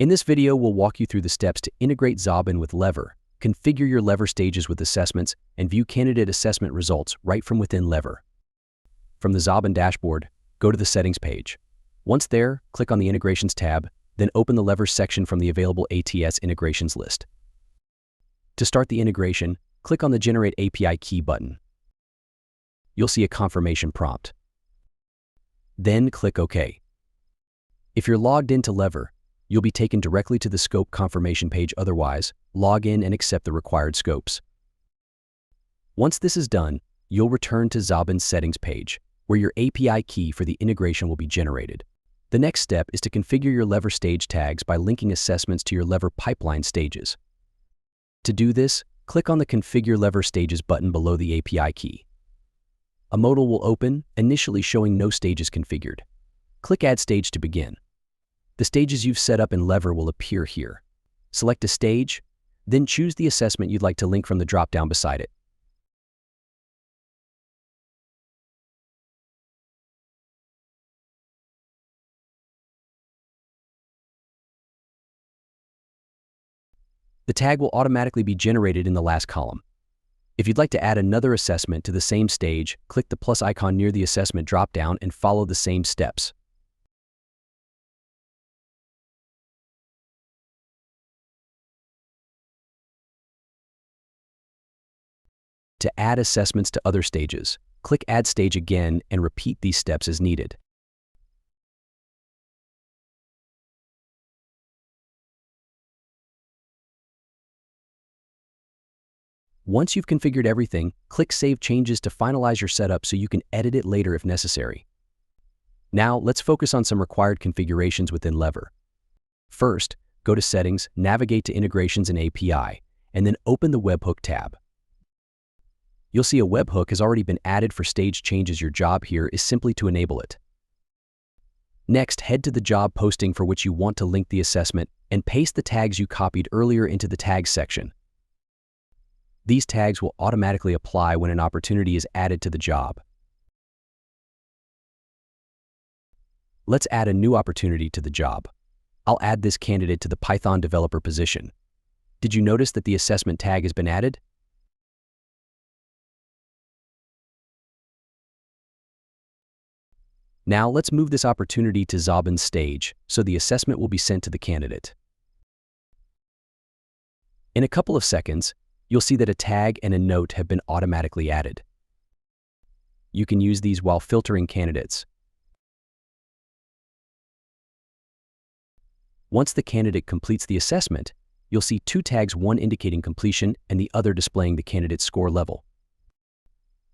In this video, we'll walk you through the steps to integrate Xobin with Lever, configure your Lever stages with assessments, and view candidate assessment results right from within Lever. From the Xobin dashboard, go to the Settings page. Once there, click on the Integrations tab, then open the Levers section from the available ATS integrations list. To start the integration, click on the Generate API Key button. You'll see a confirmation prompt. Then click OK. If you're logged into Lever, you'll be taken directly to the scope confirmation page. Otherwise, log in and accept the required scopes. Once this is done, you'll return to Xobin's Settings page, where your API key for the integration will be generated. The next step is to configure your Lever stage tags by linking assessments to your Lever pipeline stages. To do this, click on the Configure Lever Stages button below the API key. A modal will open, initially showing no stages configured. Click Add Stage to begin. The stages you've set up in Lever will appear here. Select a stage, then choose the assessment you'd like to link from the drop-down beside it. The tag will automatically be generated in the last column. If you'd like to add another assessment to the same stage, click the plus icon near the assessment drop-down and follow the same steps. To add assessments to other stages, click Add Stage again and repeat these steps as needed. Once you've configured everything, click Save Changes to finalize your setup so you can edit it later if necessary. Now, let's focus on some required configurations within Lever. First, go to Settings, navigate to Integrations and API, and then open the Webhook tab. You'll see a webhook has already been added for stage changes. Your job here is simply to enable it. Next, head to the job posting for which you want to link the assessment and paste the tags you copied earlier into the Tags section. These tags will automatically apply when an opportunity is added to the job. Let's add a new opportunity to the job. I'll add this candidate to the Python developer position. Did you notice that the assessment tag has been added? Now let's move this opportunity to Xobin's stage so the assessment will be sent to the candidate. In a couple of seconds, you'll see that a tag and a note have been automatically added. You can use these while filtering candidates. Once the candidate completes the assessment, you'll see two tags, one indicating completion and the other displaying the candidate's score level.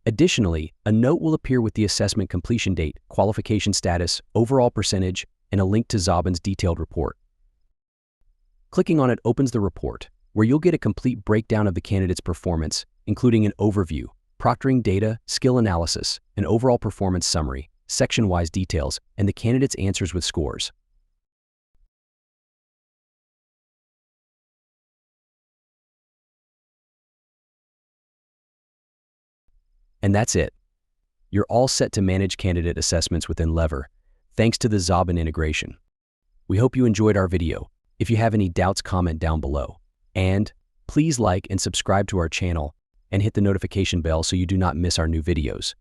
Additionally, a note will appear with the assessment completion date, qualification status, overall percentage, and a link to Xobin's detailed report. Clicking on it opens the report, where you'll get a complete breakdown of the candidate's performance, including an overview, proctoring data, skill analysis, an overall performance summary, section-wise details, and the candidate's answers with scores. And that's it. You're all set to manage candidate assessments within Lever, thanks to the Xobin integration. We hope you enjoyed our video. If you have any doubts, comment down below. And please like and subscribe to our channel and hit the notification bell so you do not miss our new videos.